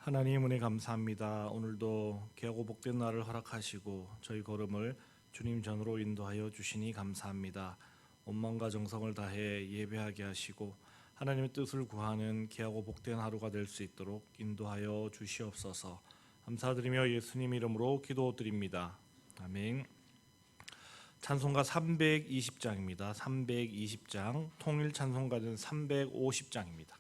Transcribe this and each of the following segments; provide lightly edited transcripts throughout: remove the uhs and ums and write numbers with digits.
하나님 은혜 감사합니다. 오늘도 귀하고 복된 날을 허락하시고 저희 걸음을 주님 전으로 인도하여 주시니 감사합니다. 온 마음과 정성을 다해 예배하게 하시고 하나님의 뜻을 구하는 귀하고 복된 하루가 될 수 있도록 인도하여 주시옵소서. 감사드리며 예수님 이름으로 기도드립니다. 아멘. 찬송가 320장입니다. 320장, 통일 찬송가는 350장입니다.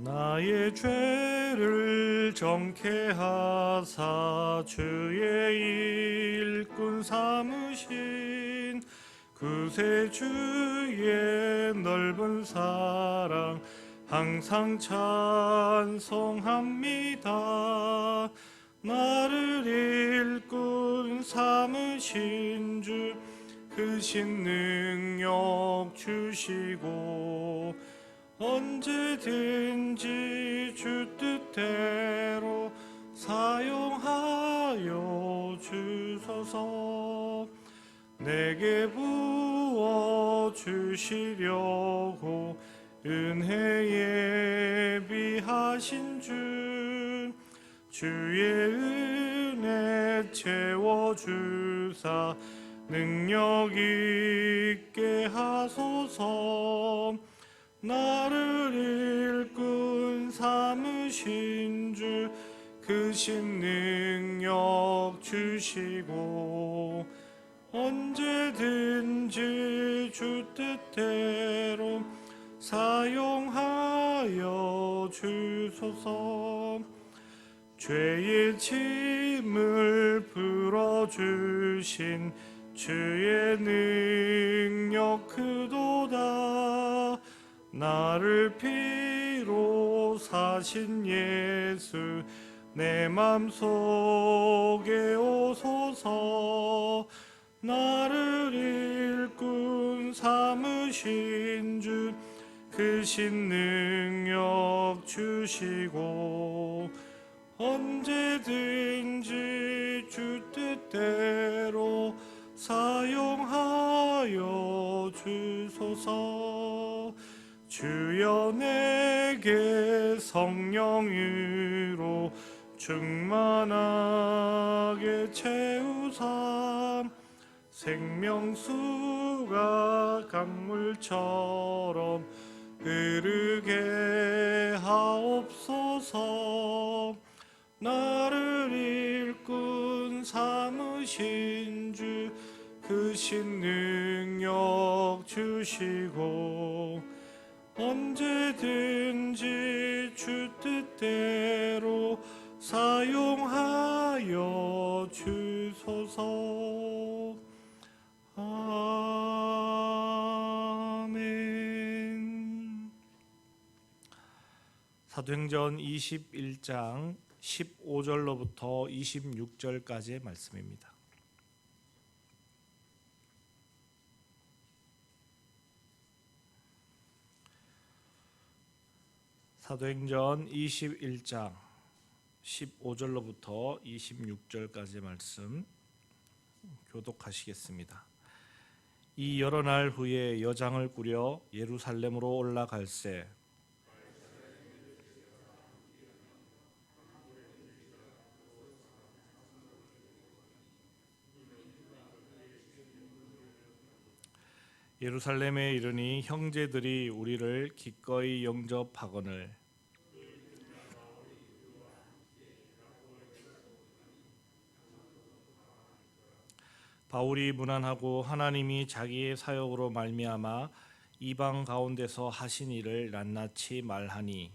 나의 죄를 정케 하사 주의 일꾼 삼으신 구세주의 넓은 사랑 항상 찬송합니다. 나를 일꾼 삼으신 주 크신 능력 주시고 언제든지 주 뜻대로 사용하여 주소서. 내게 부어 주시려고 은혜에 비하신 주 주의 은혜 채워주사 능력 있게 하소서. 나를 일꾼 삼으신 주 크신 능력 주시고 언제든지 주 뜻대로 사용하여 주소서. 죄의 짐을 풀어주신 주의 능력 크도다. 나를 피로 사신 예수 내 맘속에 오소서. 나를 일꾼 삼으신 주 크신 능력 주시고 언제든지 주 뜻대로 사용하여 주소서. 주여 내게 성령으로 충만하게 채우사 생명수가 강물처럼 흐르게 하옵소서. 나를 일꾼 삼으신 주 크신 능력 주시고 언제든지 주 뜻대로 사용하여 주소서. 아멘. 사도행전 21장 15절로부터 26절까지의 말씀입니다. 사도행전 21장 15절로부터 26절까지의 말씀 교독하시겠습니다. 이 여러 날 후에 여장을 꾸려 예루살렘으로 올라갈새 예루살렘에 이르니 형제들이 우리를 기꺼이 영접하거늘 바울이 문안하고 하나님이 자기의 사역으로 말미암아 이방 가운데서 하신 일을 낱낱이 말하니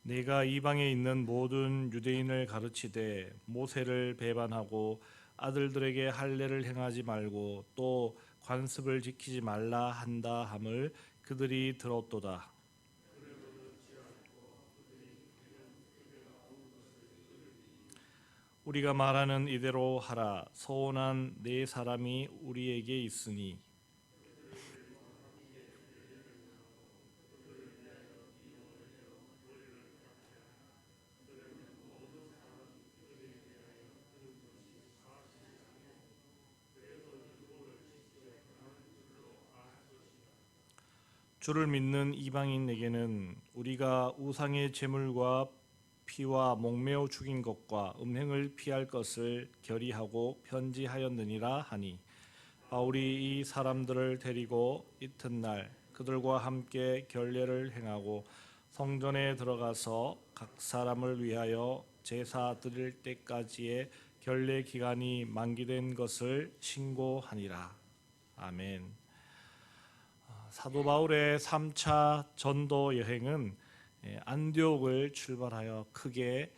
내가 이방에 있는 모든 유대인을 가르치되 모세를 배반하고 아들들에게 할례를 행하지 말고 또 관습을 지키지 말라 한다 함을 그들이 들었도다. 우리가 말하는 이대로 하라. 서원한 네 사람이 우리에게 있으니 주를 믿는 이방인에게는 우리가 우상의 제물과 피와 목매어 죽인 것과 음행을 피할 것을 결의하고 편지하였느니라 하니, 바울이 이 사람들을 데리고 이튿날 그들과 함께 결례를 행하고 성전에 들어가서 각 사람을 위하여 제사 드릴 때까지의 결례 기간이 만기된 것을 신고하니라. 아멘. 사도 바울의 3차 전도 여행은 안디옥을 출발하여 크게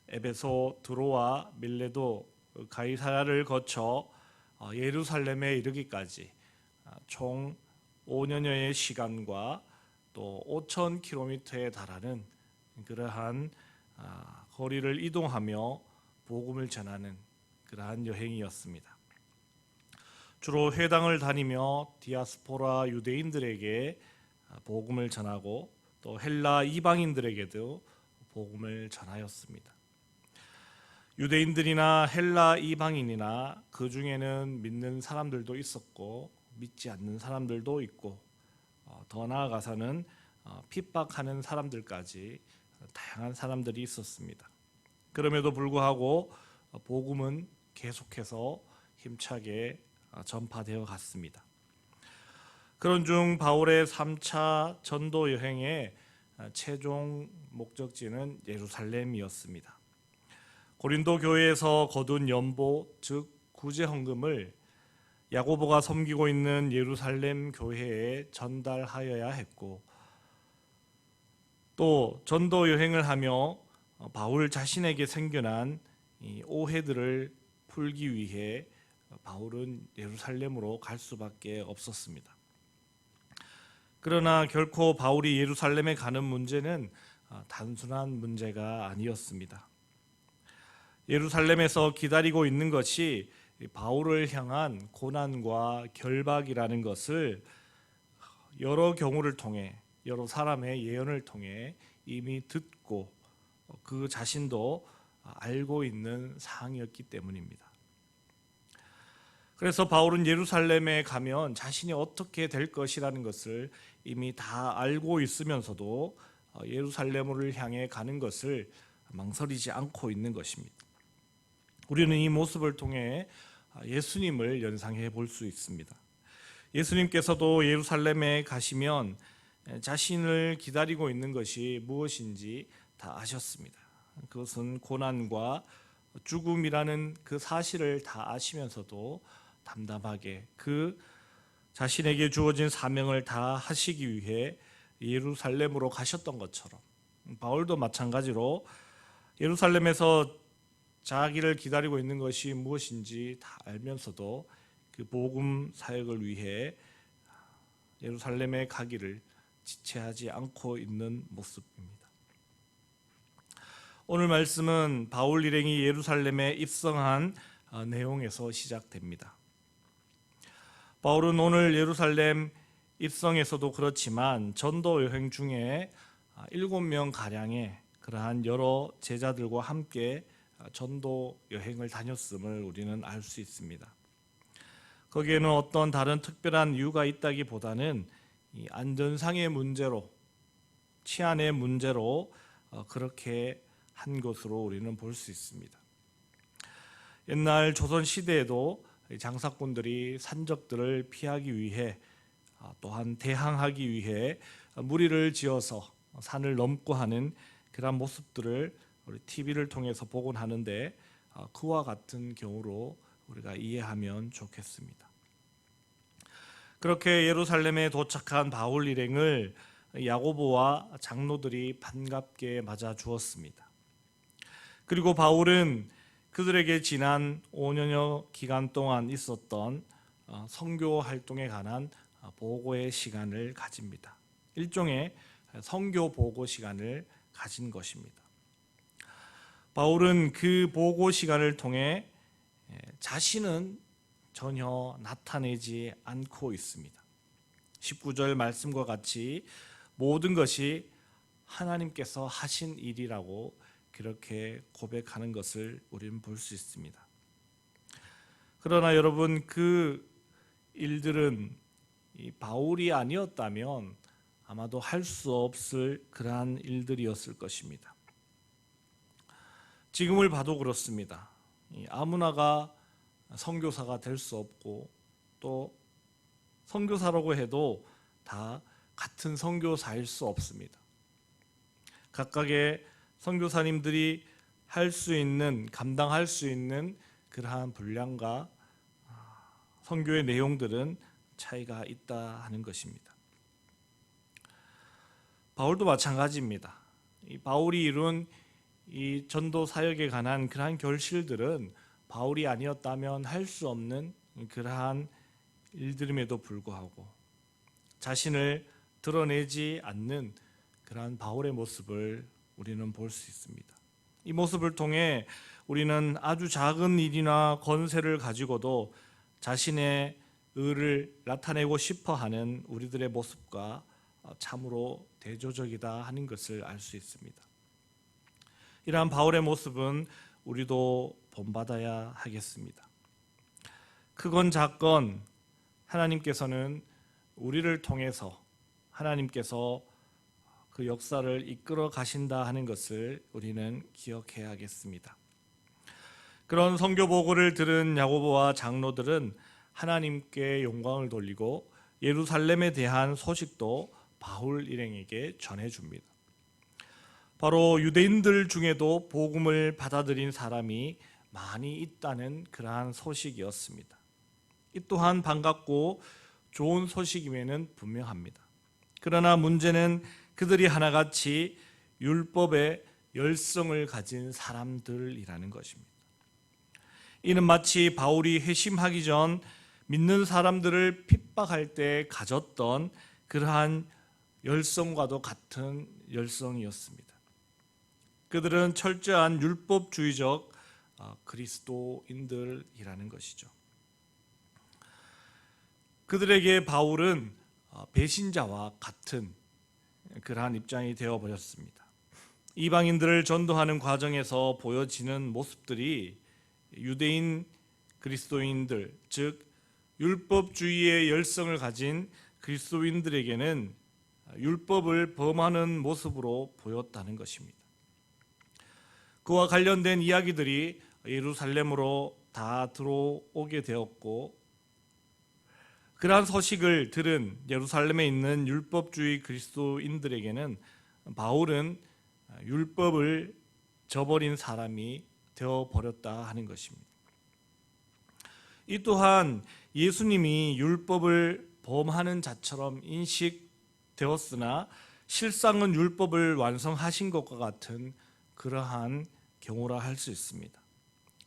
에베소, 드로아, 밀레도, 가이사랴를 거쳐 예루살렘에 이르기까지 총 5년여의 시간과 또 5,000km에 달하는 그러한 거리를 이동하며 복음을 전하는 그러한 여행이었습니다. 주로 회당을 다니며 디아스포라 유대인들에게 복음을 전하고 또 헬라 이방인들에게도 복음을 전하였습니다. 유대인들이나 헬라 이방인이나 그 중에는 믿는 사람들도 있었고 믿지 않는 사람들도 있고 더 나아가서는 핍박하는 사람들까지 다양한 사람들이 있었습니다. 그럼에도 불구하고 복음은 계속해서 힘차게 전파되어 갔습니다. 그런 중 바울의 3차 전도 여행의 최종 목적지는 예루살렘이었습니다. 고린도 교회에서 거둔 연보, 즉 구제 헌금을 야고보가 섬기고 있는 예루살렘 교회에 전달하여야 했고, 또 전도 여행을 하며 바울 자신에게 생겨난 이 오해들을 풀기 위해 바울은 예루살렘으로 갈 수밖에 없었습니다. 그러나 결코 바울이 예루살렘에 가는 문제는 단순한 문제가 아니었습니다. 예루살렘에서 기다리고 있는 것이 바울을 향한 고난과 결박이라는 것을 여러 경우를 통해, 여러 사람의 예언을 통해 이미 듣고 그 자신도 알고 있는 사항이었기 때문입니다. 그래서 바울은 예루살렘에 가면 자신이 어떻게 될 것이라는 것을 이미 다 알고 있으면서도 예루살렘을 향해 가는 것을 망설이지 않고 있는 것입니다. 우리는 이 모습을 통해 예수님을 연상해 볼 수 있습니다. 예수님께서도 예루살렘에 가시면 자신을 기다리고 있는 것이 무엇인지 다 아셨습니다. 그것은 고난과 죽음이라는 그 사실을 다 아시면서도 담담하게 그 자신에게 주어진 사명을 다 하시기 위해 예루살렘으로 가셨던 것처럼 바울도 마찬가지로 예루살렘에서 자기를 기다리고 있는 것이 무엇인지 다 알면서도 그 복음 사역을 위해 예루살렘에 가기를 지체하지 않고 있는 모습입니다. 오늘 말씀은 바울 일행이 예루살렘에 입성한 내용에서 시작됩니다. 바울은 오늘 예루살렘 입성에서도 그렇지만 전도 여행 중에 7명 가량의 그러한 여러 제자들과 함께 전도 여행을 다녔음을 우리는 알 수 있습니다. 거기에는 어떤 다른 특별한 이유가 있다기보다는 이 안전상의 문제로, 치안의 문제로 그렇게 한 것으로 우리는 볼 수 있습니다. 옛날 조선 시대에도 장사꾼들이 산적들을 피하기 위해 또한 대항하기 위해 무리를 지어서 산을 넘고 하는 그런 모습들을 우리 TV를 통해서 보곤 하는데 그와 같은 경우로 우리가 이해하면 좋겠습니다. 그렇게 예루살렘에 도착한 바울 일행을 야고보와 장로들이 반갑게 맞아 주었습니다. 그리고 바울은 그들에게 지난 5년여 기간 동안 있었던 선교 활동에 관한 보고의 시간을 가집니다. 일종의 선교 보고 시간을 가진 것입니다. 바울은 그 보고 시간을 통해 자신은 전혀 나타내지 않고 있습니다. 19절 말씀과 같이 모든 것이 하나님께서 하신 일이라고 그렇게 고백하는 것을 우리는 볼 수 있습니다. 그러나 여러분, 그 일들은 이 바울이 아니었다면 아마도 할 수 없을 그러한 일들이었을 것입니다. 지금을 봐도 그렇습니다. 아무나가 선교사가 될 수 없고, 또 선교사라고 해도 다 같은 선교사일 수 없습니다. 각각의 선교사님들이 할 수 있는, 감당할 수 있는 그러한 분량과 선교의 내용들은 차이가 있다 하는 것입니다. 바울도 마찬가지입니다. 이 바울이 이룬 이 전도 사역에 관한 그러한 결실들은 바울이 아니었다면 할 수 없는 그러한 일들임에도 불구하고 자신을 드러내지 않는 그러한 바울의 모습을 우리는 볼 수 있습니다. 이 모습을 통해 우리는 아주 작은 일이나 권세를 가지고도 자신의 의를 나타내고 싶어하는 우리들의 모습과 참으로 대조적이다 하는 것을 알 수 있습니다. 이러한 바울의 모습은 우리도 본받아야 하겠습니다. 크건 작건 하나님께서는 우리를 통해서 하나님께서 그 역사를 이끌어 가신다 하는 것을 우리는 기억해야 하겠습니다. 그런 선교 보고를 들은 야고보와 장로들은 하나님께 영광을 돌리고 예루살렘에 대한 소식도 바울 일행에게 전해줍니다. 바로 유대인들 중에도 복음을 받아들인 사람이 많이 있다는 그러한 소식이었습니다. 이 또한 반갑고 좋은 소식임에는 분명합니다. 그러나 문제는 그들이 하나같이 율법의 열성을 가진 사람들이라는 것입니다. 이는 마치 바울이 회심하기 전 믿는 사람들을 핍박할 때 가졌던 그러한 열성과도 같은 열성이었습니다. 그들은 철저한 율법주의적 그리스도인들이라는 것이죠. 그들에게 바울은 배신자와 같은 그러한 입장이 되어버렸습니다. 이방인들을 전도하는 과정에서 보여지는 모습들이 유대인 그리스도인들, 즉 율법주의의 열성을 가진 그리스도인들에게는 율법을 범하는 모습으로 보였다는 것입니다. 그와 관련된 이야기들이 예루살렘으로 다 들어오게 되었고, 그러한 소식을 들은 예루살렘에 있는 율법주의 그리스도인들에게는 바울은 율법을 저버린 사람이 되어버렸다 하는 것입니다. 이 또한 예수님이 율법을 범하는 자처럼 인식되었으나 실상은 율법을 완성하신 것과 같은 그러한 경우라 할 수 있습니다.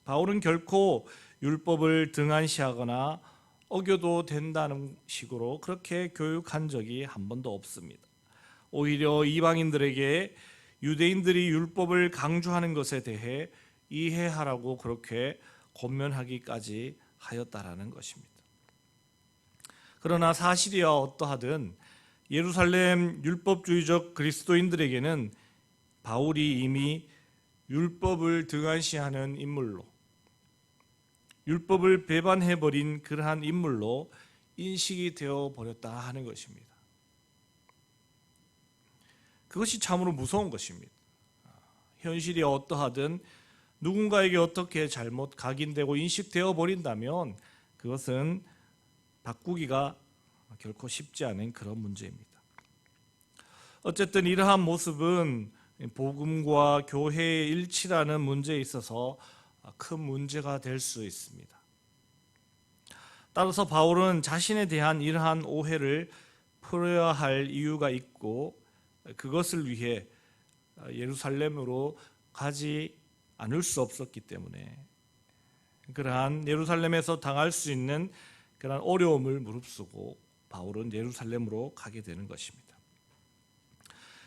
바울은 결코 율법을 등한시하거나 어겨도 된다는 식으로 그렇게 교육한 적이 한 번도 없습니다. 오히려 이방인들에게 유대인들이 율법을 강조하는 것에 대해 이해하라고 그렇게 권면하기까지 하였다라는 것입니다. 그러나 사실이야 어떠하든 예루살렘 율법주의적 그리스도인들에게는 바울이 이미 율법을 등한시하는 인물로, 율법을 배반해버린 그러한 인물로 인식이 되어버렸다 하는 것입니다. 그것이 참으로 무서운 것입니다. 현실이 어떠하든 누군가에게 어떻게 잘못 각인되고 인식되어 버린다면 그것은 바꾸기가 결코 쉽지 않은 그런 문제입니다. 어쨌든 이러한 모습은 복음과 교회의 일치라는 문제에 있어서 큰 문제가 될 수 있습니다. 따라서 바울은 자신에 대한 이러한 오해를 풀어야 할 이유가 있고, 그것을 위해 예루살렘으로 가지 않을 수 없었기 때문에 그러한 예루살렘에서 당할 수 있는 그러한 어려움을 무릅쓰고 바울은 예루살렘으로 가게 되는 것입니다.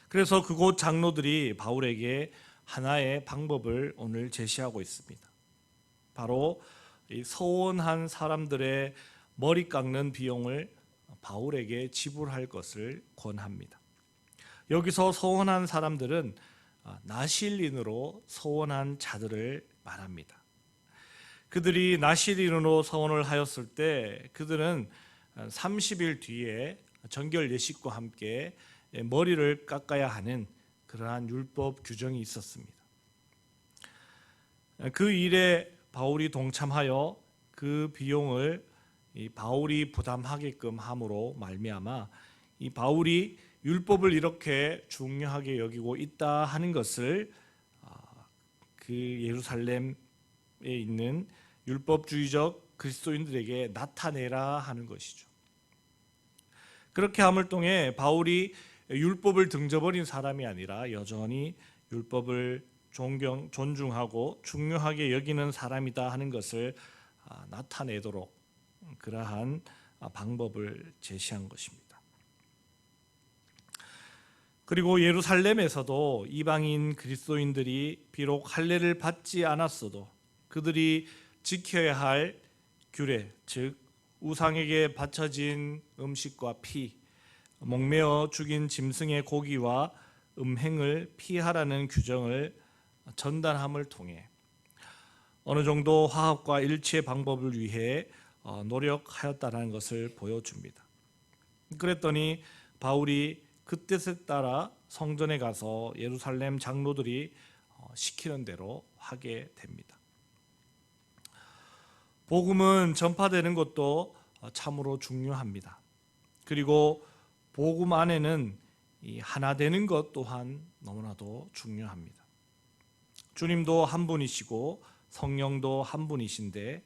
그래서 그곳 장로들이 바울에게 하나의 방법을 오늘 제시하고 있습니다. 바로 이 서원한 사람들의 머리 깎는 비용을 바울에게 지불할 것을 권합니다. 여기서 서원한 사람들은 나실인으로 서원한 자들을 말합니다. 그들이 나실인으로 서원을 하였을 때 그들은 30일 뒤에 정결 예식과 함께 머리를 깎아야 하는 그러한 율법 규정이 있었습니다. 그 일에 바울이 동참하여 그 비용을 이 바울이 부담하게끔 함으로 말미암아 이 바울이 율법을 이렇게 중요하게 여기고 있다 하는 것을 그 예루살렘에 있는 율법주의적 그리스도인들에게 나타내라 하는 것이죠. 그렇게 함을 통해 바울이 율법을 등져버린 사람이 아니라 여전히 율법을 존중하고 중요하게 여기는 사람이다 하는 것을 나타내도록 그러한 방법을 제시한 것입니다. 그리고 예루살렘에서도 이방인 그리스도인들이 비록 할례를 받지 않았어도 그들이 지켜야 할 규례, 즉 우상에게 바쳐진 음식과 피, 목매어 죽인 짐승의 고기와 음행을 피하라는 규정을 전달함을 통해 어느 정도 화합과 일치의 방법을 위해 노력하였다는 것을 보여줍니다. 그랬더니 바울이 그 뜻에 따라 성전에 가서 예루살렘 장로들이 시키는 대로 하게 됩니다. 복음은 전파되는 것도 참으로 중요합니다. 그리고 복음 안에는 이 하나 되는 것 또한 너무나도 중요합니다. 주님도 한 분이시고 성령도 한 분이신데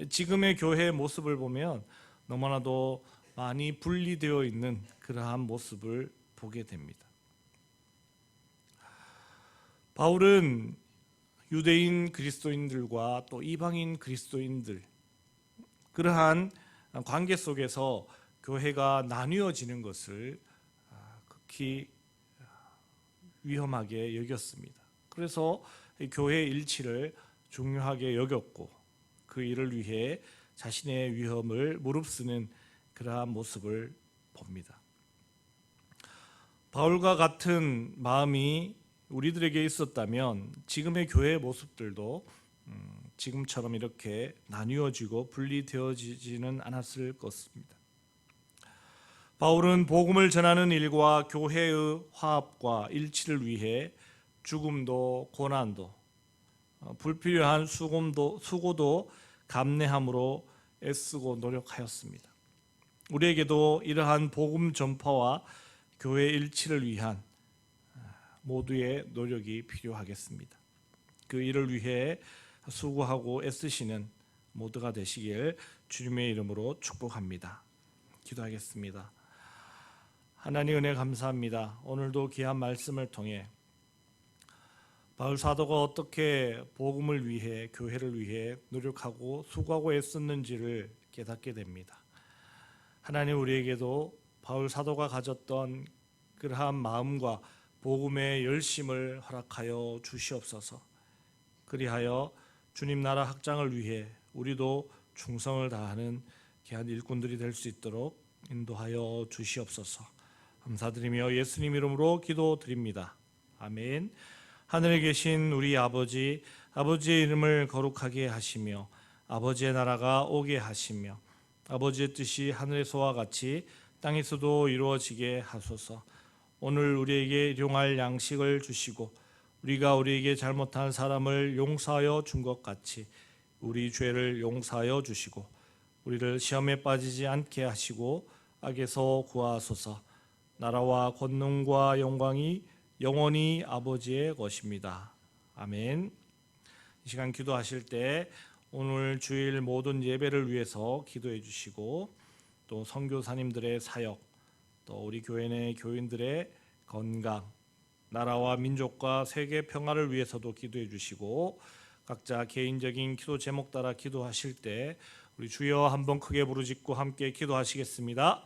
지금의 교회의 모습을 보면 너무나도 많이 분리되어 있는 그러한 모습을 보게 됩니다. 바울은 유대인 그리스도인들과 또 이방인 그리스도인들 그러한 관계 속에서 교회가 나뉘어지는 것을 극히 위험하게 여겼습니다. 그래서 교회의 일치를 중요하게 여겼고 그 일을 위해 자신의 위험을 무릅쓰는 그러한 모습을 봅니다. 바울과 같은 마음이 우리들에게 있었다면 지금의 교회의 모습들도 지금처럼 이렇게 나뉘어지고 분리되어지지는 않았을 것입니다. 바울은 복음을 전하는 일과 교회의 화합과 일치를 위해 죽음도 고난도 불필요한 수고도 감내함으로 애쓰고 노력하였습니다. 우리에게도 이러한 복음 전파와 교회 일치를 위한 모두의 노력이 필요하겠습니다. 그 일을 위해 수고하고 애쓰시는 모두가 되시길 주님의 이름으로 축복합니다. 기도하겠습니다. 하나님 은혜 감사합니다. 오늘도 귀한 말씀을 통해 바울 사도가 어떻게 복음을 위해 교회를 위해 노력하고 수고하고 애썼는지를 깨닫게 됩니다. 하나님 우리에게도 바울 사도가 가졌던 그러한 마음과 복음의 열심을 허락하여 주시옵소서. 그리하여 주님 나라 확장을 위해 우리도 충성을 다하는 귀한 일꾼들이 될 수 있도록 인도하여 주시옵소서. 감사드리며 예수님 이름으로 기도드립니다. 아멘. 하늘에 계신 우리 아버지, 아버지의 이름을 거룩하게 하시며 아버지의 나라가 오게 하시며 아버지의 뜻이 하늘에서와 같이 땅에서도 이루어지게 하소서. 오늘 우리에게 일용할 양식을 주시고 우리가 우리에게 잘못한 사람을 용서하여 준 것 같이 우리 죄를 용서하여 주시고 우리를 시험에 빠지지 않게 하시고 악에서 구하소서. 나라와 권능과 영광이 영원히 아버지의 것입니다. 아멘. 이 시간 기도하실 때 오늘 주일 모든 예배를 위해서 기도해 주시고 또 선교사님들의 사역, 또 우리 교회 내 교인들의 건강, 나라와 민족과 세계 평화를 위해서도 기도해 주시고 각자 개인적인 기도 제목 따라 기도하실 때 우리 주여 한번 크게 부르짖고 함께 기도하시겠습니다.